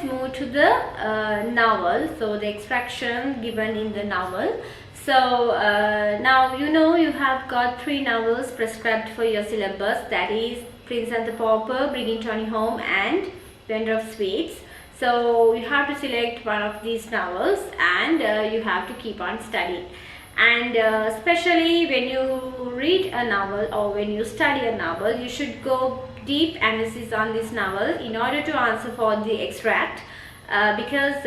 let's move to the novel. So the extraction given in the novel. So now you have got 3 novels prescribed for your syllabus, that is Prince and the Pauper, Bringing Tony Home and Vendor of Sweets. So you have to select one of these novels and you have to keep on studying. And especially when you read a novel or when you study a novel, you should go deep analysis on this novel in order to answer for the extract, because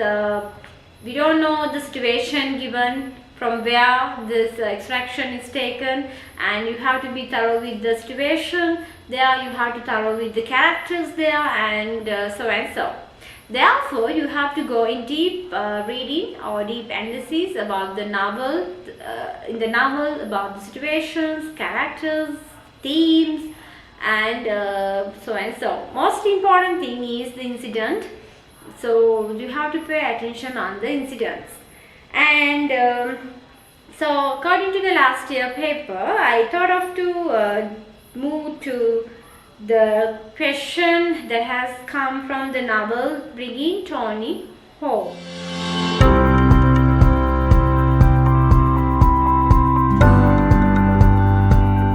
we don't know the situation given from where this extraction is taken, and you have to be thorough with the situation there, you have to thorough with the characters there, and so. Therefore, you have to go in deep reading or deep analysis about the novel, in the novel about the situations, characters, themes, and so. Most important thing is the incident. So you have to pay attention on the incidents. And so according to the last year paper, I thought of to move to the question that has come from the novel Bringing Tony Home.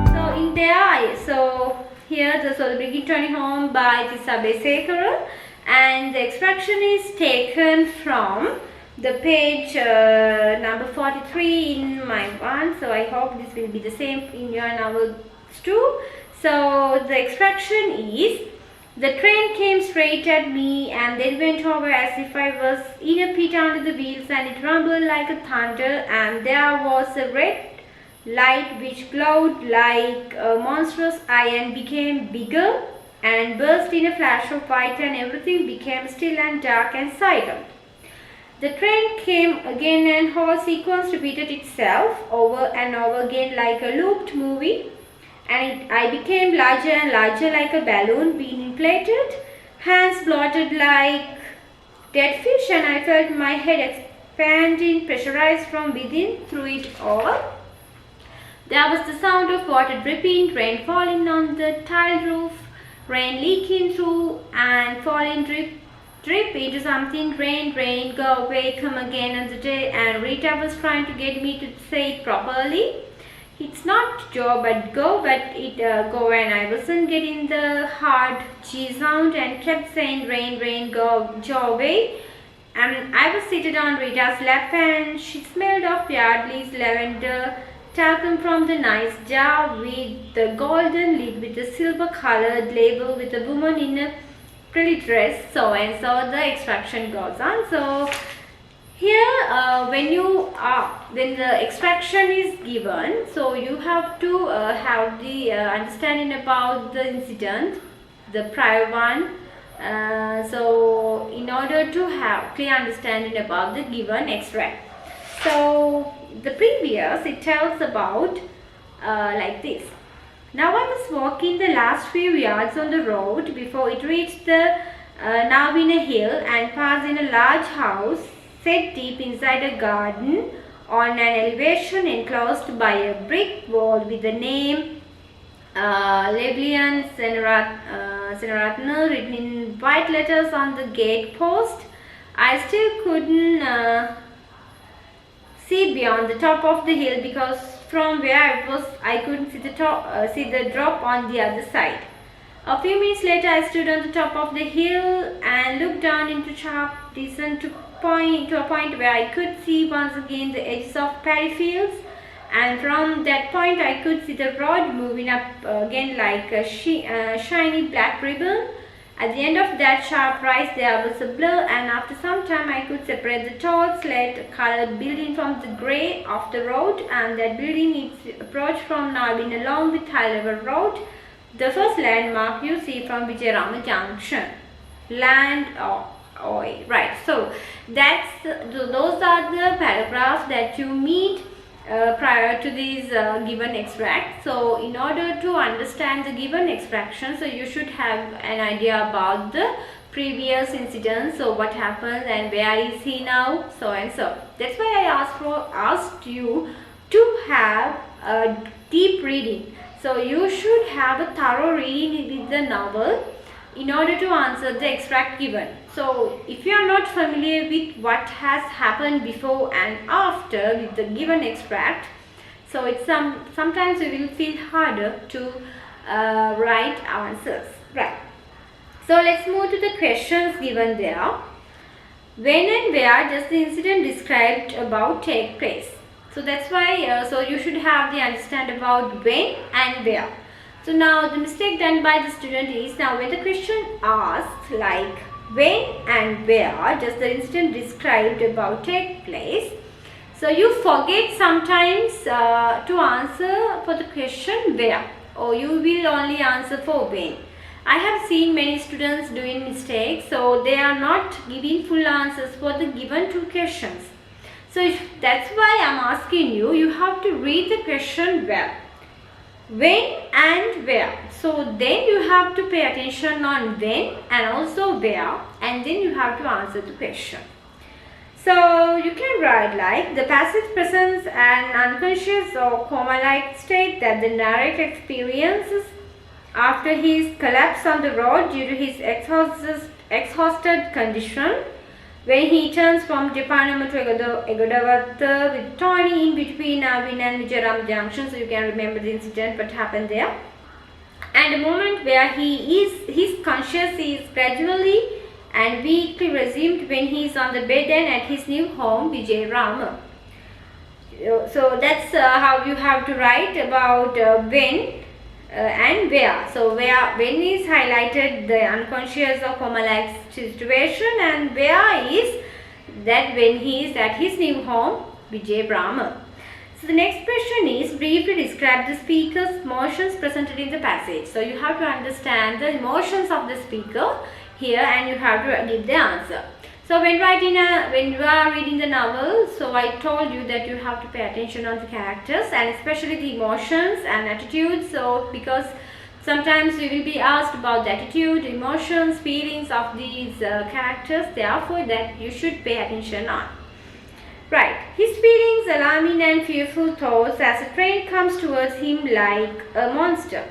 So in there, here the Bringing Tony Home by Kusala, and the extraction is taken from the page number 43 in my one. So I hope this will be the same in your novels too. So the extraction is: the train came straight at me and then went over as if I was in a pit under the wheels, and it rumbled like a thunder, and there was a red light which glowed like a monstrous eye and became bigger and burst in a flash of white, and everything became still and dark and silent. The train came again, and whole sequence repeated itself over and over again like a looped movie, and I became larger and larger like a balloon being inflated, hands bloated like dead fish, and I felt my head expanding, pressurized from within through it all. There was the sound of water dripping, rain falling on the tiled roof, rain leaking through and falling drip into something. Rain, go away, come again another day. And Rita was trying to get me to say it properly. It's not Joe but go, but it go, and I wasn't getting the hard G sound and kept saying rain, go, Joe away. And I was seated on Rita's lap, and she smelled of Yardley's lavender talcum from the nice jar with the golden lid with the silver colored label with a woman in a pretty dress. So the extraction goes on. So here when the extraction is given, so you have to have the understanding about the incident, the prior one. So in order to have clear understanding about the given extract. So the previous, it tells about like this. Now I was walking the last few yards on the road before it reached the now in a hill and passed in a large house set deep inside a garden on an elevation enclosed by a brick wall with the name Levlian Senarathne written in white letters on the gate post. I still couldn't see beyond the top of the hill, because from where I was I couldn't see the drop on the other side. A few minutes later I stood on the top of the hill and looked down into sharp descent to a point where I could see once again the edges of paddy fields, and from that point I could see the road moving up again like a shiny black ribbon. At the end of that sharp rise there was a blur, and after some time I could separate the tall slate-colored building from the grey of the road, and that building its approach from now being along the high-level road, the first landmark you see from Vijayarama Junction. Land oil. Right. So those are the paragraphs that you meet prior to these given extract. So in order to understand the given extraction, so you should have an idea about the previous incident. So what happens and where is he now, so and so. That's why I asked you to have a deep reading. So you should have a thorough reading with the novel in order to answer the extract given. So if you are not familiar with what has happened before and after with the given extract, so it's sometimes it will feel harder to write answers. Right. So let's move to the questions given there. When and where does the incident described above take place? So that's why, so you should have the understand about when and where. So now the mistake done by the student is, now when the question asks like when and where does the incident described above take place, so you forget sometimes to answer for the question where, or you will only answer for when. I have seen many students doing mistakes, so they are not giving full answers for the given two questions. So that's why I am asking you, you have to read the question well. When and where. So then you have to pay attention on when and also where, and then you have to answer the question. So you can write like, the passage presents an unconscious or coma-like state that the narrator experiences after his collapse on the road due to his exhausted condition. When he turns from Japanama to Egodavatta with Tony in between Navin and Vijayaram junction, so you can remember the incident what happened there. And a moment where his conscience is gradually and weakly resumed when he is on the bed and at his new home, Vijayarama. So that's how you have to write about when and where. So when is highlighted the unconscious or coma-like situation, and where is that when he is at his new home, Vijay Brahma. So the next question is, briefly describe the speaker's emotions presented in the passage. So you have to understand the emotions of the speaker here and you have to give the answer. So when you are reading the novel, so I told you that you have to pay attention on the characters and especially the emotions and attitudes. So because sometimes you will be asked about the attitude, emotions, feelings of these characters, therefore that you should pay attention on. Right. His feelings, alarming and fearful thoughts as a train comes towards him like a monster.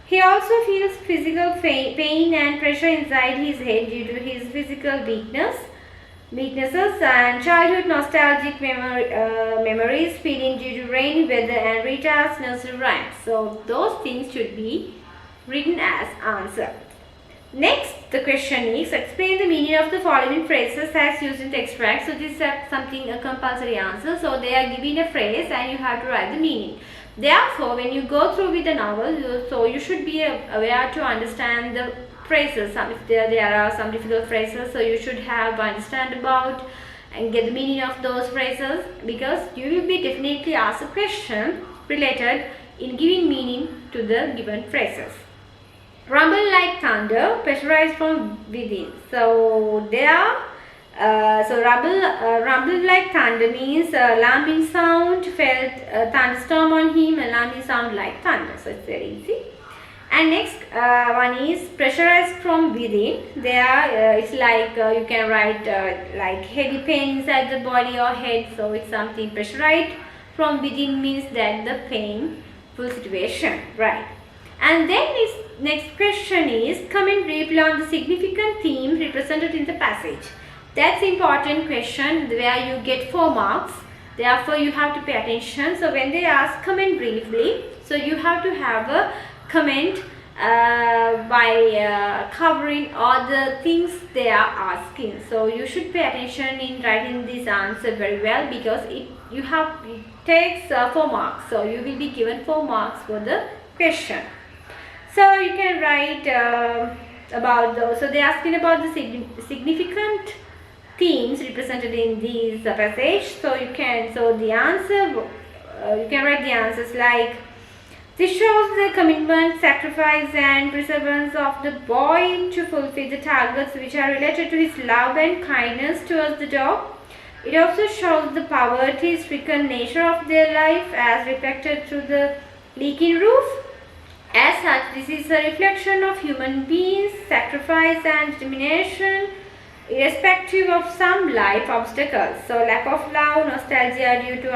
He also feels physical pain and pressure inside his head due to his physical weaknesses and childhood nostalgic memories, feeling due to rainy weather and Rita's nursery rhymes. So those things should be written as answer. Next, the question is, explain the meaning of the following phrases as used in the extract. So this is a compulsory answer. So they are giving a phrase and you have to write the meaning. Therefore, when you go through with the novel, so you should be aware to understand the phrases. If there are some difficult phrases, so you should have understand about and get the meaning of those phrases, because you will be definitely asked a question related in giving meaning to the given phrases. Rumble like thunder, pressurized from within. So there, rumble like thunder means alarming sound, felt thunderstorm on him, alarming sound like thunder. So it's very easy. And next one is pressurized from within. There it's like you can write like heavy pain inside the body or head. So it's something pressurized from within means that the painful situation, right? And then next question is, comment briefly on the significant themes represented in the passage. That's important question where you get 4 marks. Therefore, you have to pay attention. So when they ask comment briefly, so you have to have a comment by covering all the things they are asking. So you should pay attention in writing this answer very well, because it takes 4 marks. So you will be given 4 marks for the question. So you can write about those. So they are asking about the significant themes represented in this passage. So you can write the answers like, this shows the commitment, sacrifice and perseverance of the boy to fulfill the targets which are related to his love and kindness towards the dog. It also shows the poverty-stricken nature of their life as reflected through the leaking roof. As such, this is a reflection of human beings' sacrifice and determination irrespective of some life obstacles. So lack of love, nostalgia due to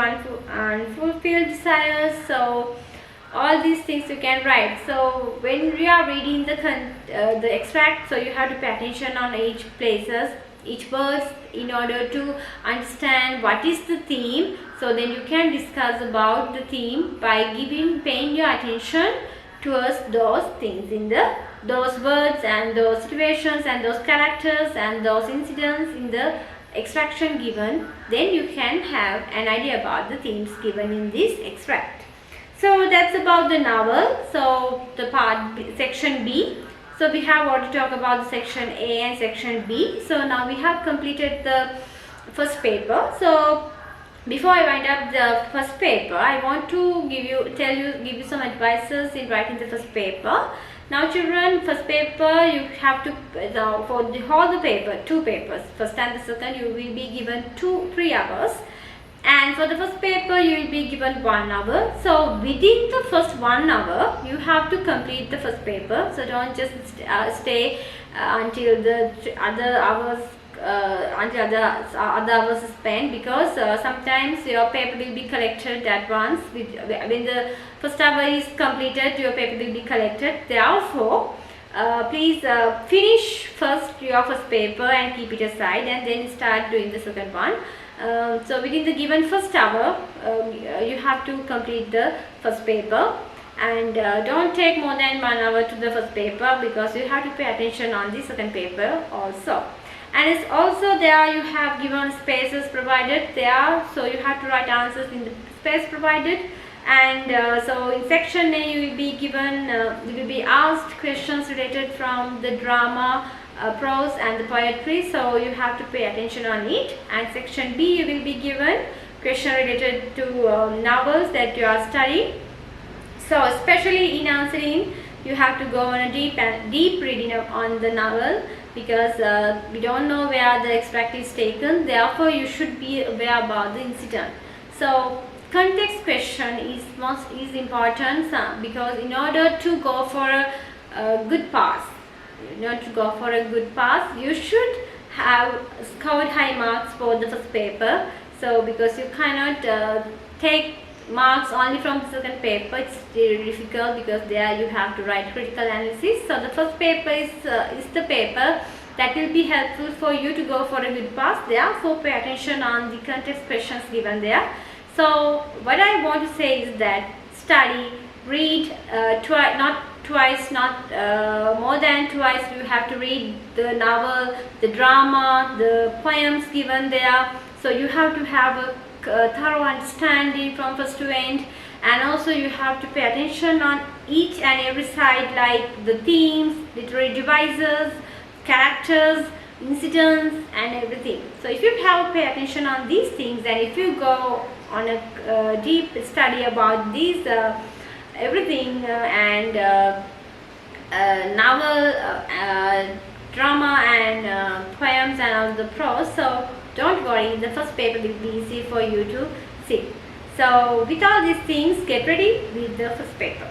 unfulfilled desires. So all these things you can write. So when we are reading the extract, so you have to pay attention on each places, each words, in order to understand what is the theme. So then you can discuss about the theme by paying your attention towards those things in those words and those situations and those characters and those incidents in the extraction given. Then you can have an idea about the themes given in this extract. So that's about the novel. So the section B. So we have already talked about the section A and section B. So now we have completed the first paper. So before I wind up the first paper, I want to give you some advices in writing the first paper. Now children, first paper you have to, for the whole paper, 2 papers, first and the second, you will be given 3 hours. And for the first paper you will be given 1 hour. So within the first 1 hour you have to complete the first paper. So don't just stay until the other hours other hours is spent, because sometimes your paper will be collected at once. When the first hour is completed, your paper will be collected. Therefore please finish first your first paper and keep it aside, and then start doing the second one. So within the given first hour you have to complete the first paper, and don't take more than 1 hour to the first paper, because you have to pay attention on the second paper also. And it's also there, you have given spaces provided there, so you have to write answers in the space provided. And so in section A you will be given, you will be asked questions related from the drama, prose and the poetry, so you have to pay attention on it. And section B you will be given question related to novels that you are studying. So especially in answering, you have to go on a deep reading on the novel, because we don't know where the extract is taken. Therefore you should be aware about the incident. So context question is important, because in order to go for a good pass, you should have scored high marks for the first paper. So because you cannot take marks only from the second paper, it's very difficult, because there you have to write critical analysis. So the first paper is the paper that will be helpful for you to go for a good pass. Therefore pay attention on the context questions given there. So what I want to say is that study, read not twice, not more than twice. You have to read the novel, the drama, the poems given there. So you have to have a thorough understanding from first to end, and also you have to pay attention on each and every side, like the themes, literary devices, characters, incidents and everything. So if you have pay attention on these things, and if you go on a deep study about these everything and novel, drama and poems and all the prose, so don't worry, the first paper will be easy for you to see. So with all these things, get ready with the first paper.